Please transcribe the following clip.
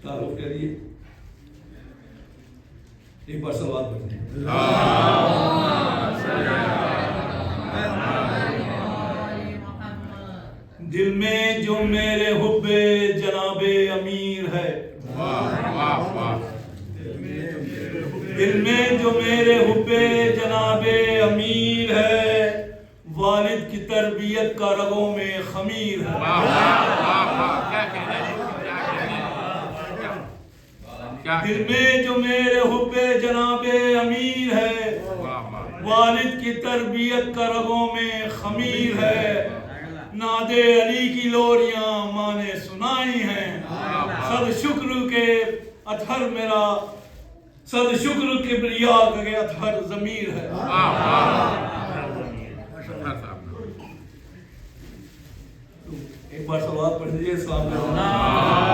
تعارف کے لیے ایک بار صلوات پڑھتے ہیں۔ دل میں جو میرے حب جناب امیر ہے، دل میں جو میرے حب جناب امیر ہے، والد کی تربیت کا رگوں میں خمیر ہے۔ دل میں جو میرے حب جناب امیر ہے، والد کی تربیت کا رگوں میں خمیر ہے۔ ناد علی کی لوریاں ماں نے سنائی ہیں، صد شکر کے اطہر میرا، صد شکر کبریا کے اطہر ضمیر ہے۔ ایک بار صلوات پڑھ دیجئے، السلام علیکم۔